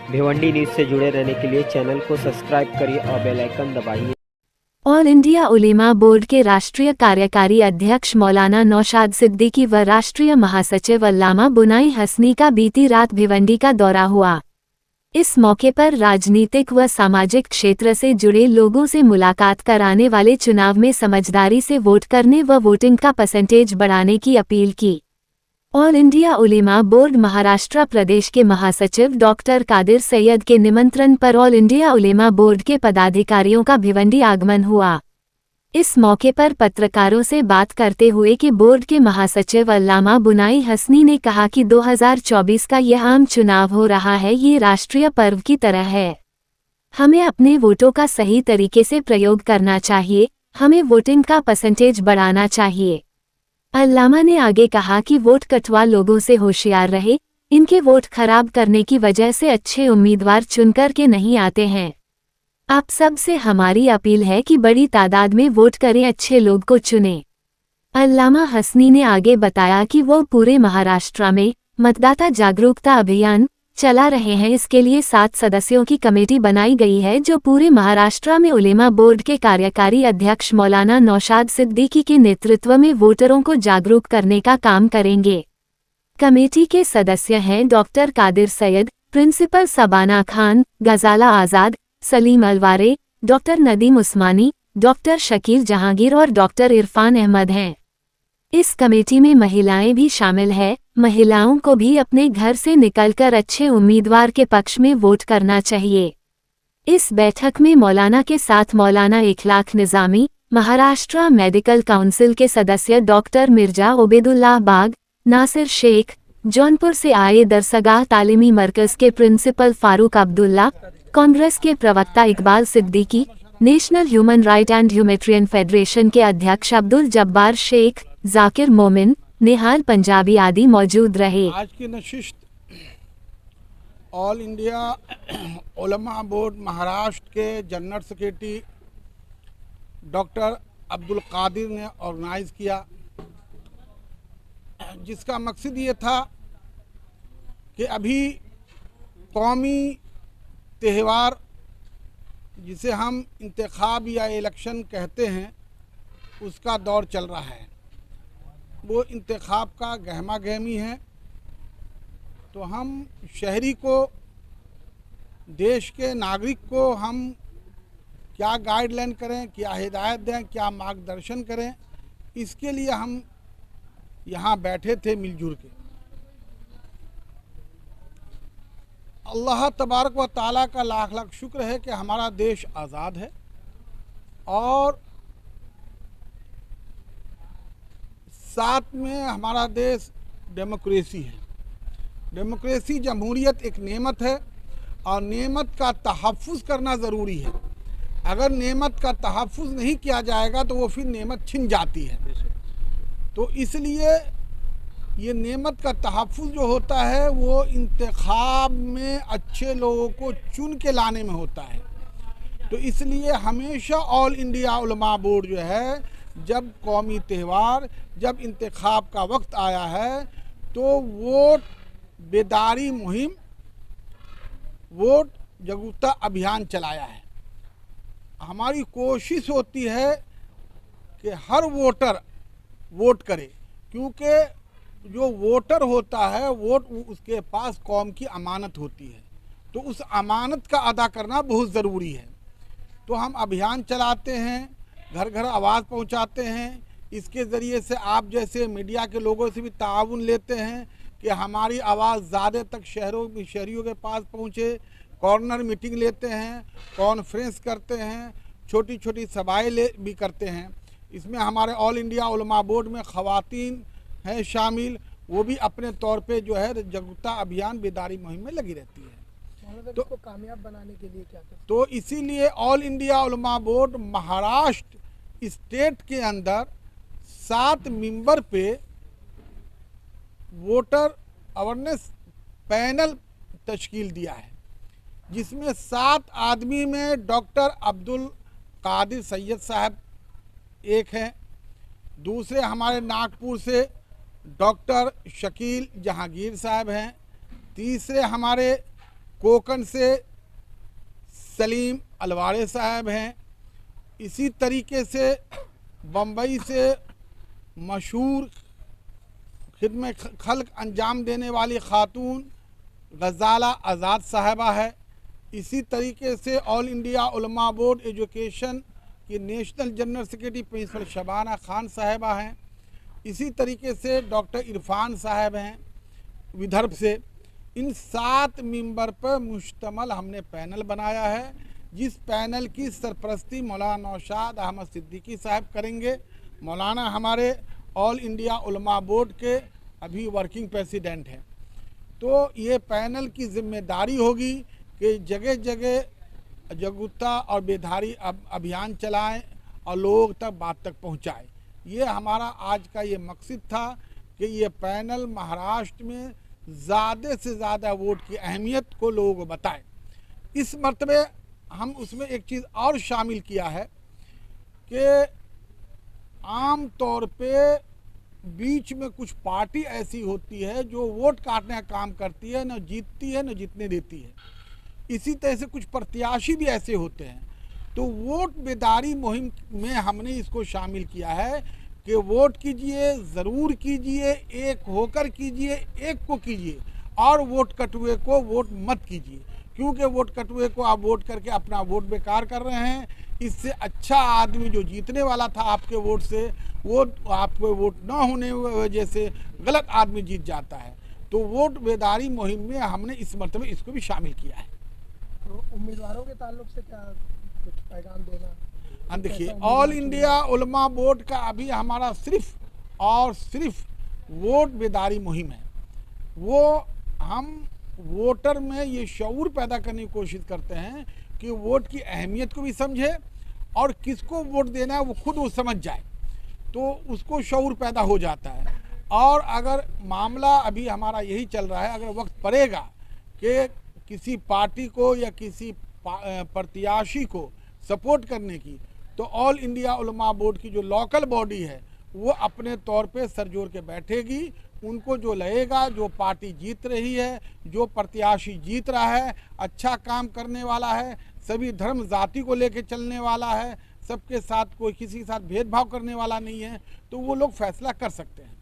Bhiwandi news से जुड़े रहने के लिए चैनल को सब्सक्राइब करिए और बेल आइकन दबाइए। ऑल इंडिया उलेमा बोर्ड के राष्ट्रीय कार्यकारी अध्यक्ष मौलाना नौशाद सिद्दीकी व राष्ट्रीय महासचिव अल्लामा बुनाई हसनी का बीती रात भिवंडी का दौरा हुआ। इस मौके पर राजनीतिक व सामाजिक क्षेत्र से जुड़े लोगों से मुलाकात कराने वाले चुनाव में समझदारी से वोट करने व वोटिंग का परसेंटेज बढ़ाने की अपील की। ऑल इंडिया उलेमा बोर्ड महाराष्ट्र प्रदेश के महासचिव डॉक्टर कादिर सैयद के निमंत्रण पर ऑल इंडिया उलेमा बोर्ड के पदाधिकारियों का भिवंडी आगमन हुआ। इस मौके पर पत्रकारों से बात करते हुए कि बोर्ड के महासचिव अल्लामा बुनाई हसनी ने कहा कि 2024 का यह आम चुनाव हो रहा है, ये राष्ट्रीय पर्व की तरह है। हमें अपने वोटों का सही तरीके से प्रयोग करना चाहिए, हमें वोटिंग का परसेंटेज बढ़ाना चाहिए। अल्लामा ने आगे कहा कि वोट कटवा लोगों से होशियार रहे, इनके वोट खराब करने की वजह से अच्छे उम्मीदवार चुनकर के नहीं आते हैं। आप सब से हमारी अपील है कि बड़ी तादाद में वोट करें, अच्छे लोग को चुनें। अल्लामा हसनी ने आगे बताया कि वो पूरे महाराष्ट्र में मतदाता जागरूकता अभियान चला रहे हैं। इसके लिए 7 सदस्यों की कमेटी बनाई गई है जो पूरे महाराष्ट्र में उलेमा बोर्ड के कार्यकारी अध्यक्ष मौलाना नौशाद सिद्दीकी के नेतृत्व में वोटरों को जागरूक करने का काम करेंगे। कमेटी के सदस्य हैं डॉक्टर कादिर सैयद, प्रिंसिपल सबाना खान, गजाला आज़ाद, सलीम अलवारे, डॉक्टर नदीम उस्मानी, डॉक्टर शकील जहांगीर और डॉक्टर इरफान अहमद हैं। इस कमेटी में महिलाएं भी शामिल हैं। महिलाओं को भी अपने घर से निकलकर अच्छे उम्मीदवार के पक्ष में वोट करना चाहिए। इस बैठक में मौलाना के साथ मौलाना इखलाक निज़ामी, महाराष्ट्र मेडिकल काउंसिल के सदस्य डॉक्टर मिर्जा ओबेदुल्लाह बाग, नासिर शेख, जौनपुर से आए दरसगाह तालीमी मरकज़ के प्रिंसिपल फारूक अब्दुल्ला, कांग्रेस के प्रवक्ता Iqbal Siddiqui, national human right and humanitarian federation के अध्यक्ष अब्दुल जब्बार शेख, जाकिर मोमिन, निहाल पंजाबी आदि मौजूद रहे। आज की नशिस्त all India Ulama board Maharashtra के general secretary doctor Abdul Qadir ने ऑर्गेनाइज किया, जिसका मकसद ये था कि अभी कौमी त्यौहार जिसे हम इंतखाब या इलेक्शन कहते हैं उसका दौर चल रहा है। वो इंतखाब का गहमा गहमी है, तो हम शहरी को, देश के नागरिक को हम क्या गाइडलाइन करें, क्या हिदायत दें, क्या मार्गदर्शन करें, इसके लिए हम यहाँ बैठे थे मिलजुल के। अल्लाह तबारक व ताला का लाख लाख शुक्र है कि हमारा देश आज़ाद है और साथ में हमारा देश डेमोक्रेसी है। डेमोक्रेसी जमहूरियत एक नेमत है और नेमत का तहफ़्फ़ुज़ करना ज़रूरी है। अगर नेमत का तहफ़्फ़ुज़ नहीं किया जाएगा तो वो फिर नेमत छिन जाती है। तो इसलिए ये नेमत का तहफ़्फ़ुज़ जो होता है वो इंतखाब में अच्छे लोगों को चुन के लाने में होता है। तो इसलिए हमेशा ऑल इंडिया उलमा बोर्ड जो है, जब कौमी त्यौहार, जब इंतखाब का वक्त आया है तो वोट बेदारी मुहिम, वोट जागरूकता अभियान चलाया है। हमारी कोशिश होती है कि हर वोटर वोट करे, क्योंकि जो वोटर होता है वोट उसके पास कौम की अमानत होती है, तो उस अमानत का अदा करना बहुत ज़रूरी है। तो हम अभियान चलाते हैं, घर घर आवाज़ पहुंचाते हैं। इसके ज़रिए से आप जैसे मीडिया के लोगों से भी ताउन लेते हैं कि हमारी आवाज़ ज़्यादा तक शहरियों के पास पहुंचे। कॉर्नर मीटिंग लेते हैं, कॉन्फ्रेंस करते हैं, छोटी छोटी सभाएँ भी करते हैं। इसमें हमारे ऑल इंडिया उलमा बोर्ड में ख़वातीन हैं शामिल, वो भी अपने तौर पे जो है जागरूकता अभियान बेदारी मुहिम में लगी रहती है। तो इसको कामयाब बनाने के लिए क्या करें? तो इसीलिए all India Ulama board Maharashtra state के अंदर 7 मेंबर पे वोटर अवेयरनेस पैनल तश्कील दिया है, जिसमें 7 आदमी में डॉक्टर अब्दुल कादिर सैयद साहब एक हैं, दूसरे हमारे नागपुर से डॉक्टर शकील जहांगीर साहब हैं, तीसरे हमारे कोकन से सलीम अलवारे साहब हैं, इसी तरीके से बम्बई से मशहूर खिदमत खल्क अंजाम देने वाली खातून गज़ाला आज़ाद साहबा है। इसी तरीके से all India Ulama board education की national general secretary principal Shabana Khan साहबा हैं। इसी तरीके से डॉक्टर इरफान साहब हैं विदर्भ से। इन 7 मेंबर पर मुश्तमल हमने पैनल बनाया है, जिस पैनल की सरपरस्ती मौलाना नौशाद अहमद सिद्दीकी साहब करेंगे। मौलाना हमारे ऑल इंडिया उलमा बोर्ड के अभी वर्किंग प्रेसिडेंट हैं। तो ये पैनल की जिम्मेदारी होगी कि जगह जगह जागरूकता और बेदारी अभियान चलाएं और लोगों तक बात तक पहुंचाएं। ये हमारा आज का ये मकसद था कि ये पैनल महाराष्ट्र में ज़्यादा से ज़्यादा वोट की अहमियत को लोगों को बताएं। इस मरतबे हम उसमें एक चीज़ और शामिल किया है कि आम तौर पे बीच में कुछ पार्टी ऐसी होती है जो वोट काटने का काम करती है, न जीतती है न जीतने देती है। इसी तरह से कुछ प्रत्याशी भी ऐसे होते हैं। तो वोट बेदारी मुहिम में हमने इसको शामिल किया है कि वोट कीजिए, ज़रूर कीजिए, एक होकर कीजिए, एक को कीजिए और वोट कटुए को वोट मत कीजिए, क्योंकि वोट कटुए को आप वोट करके अपना वोट बेकार कर रहे हैं। इससे अच्छा आदमी जो जीतने वाला था आपके वोट से, वो आपके वोट न होने की वजह से गलत आदमी जीत जाता है। तो वोट बेदारी मुहिम में हमने इस मरतबे इसको भी शामिल किया है। तो उम्मीदवारों के ताल्लुक से क्या कुछ पैगाम देना? देखिए, ऑल इंडिया उलमा बोर्ड का अभी हमारा सिर्फ और सिर्फ वोट बेदारी मुहिम है। वो हम वोटर में ये शऊर पैदा करने की कोशिश करते हैं कि वोट की अहमियत को भी समझे और किसको वोट देना है वो खुद वो समझ जाए, तो उसको शऊर पैदा हो जाता है। और अगर मामला अभी हमारा यही चल रहा है, अगर वक्त पड़ेगा कि किसी पार्टी को या किसी प्रत्याशी को सपोर्ट करने की, तो ऑल इंडिया उलमा बोर्ड की जो लोकल बॉडी है वो अपने तौर पे सर जोड़ के बैठेगी। उनको जो लगेगा, जो पार्टी जीत रही है, जो प्रत्याशी जीत रहा है, अच्छा काम करने वाला है, सभी धर्म जाति को लेके चलने वाला है, सबके साथ कोई किसी के साथ भेदभाव करने वाला नहीं है, तो वो लोग फैसला कर सकते हैं।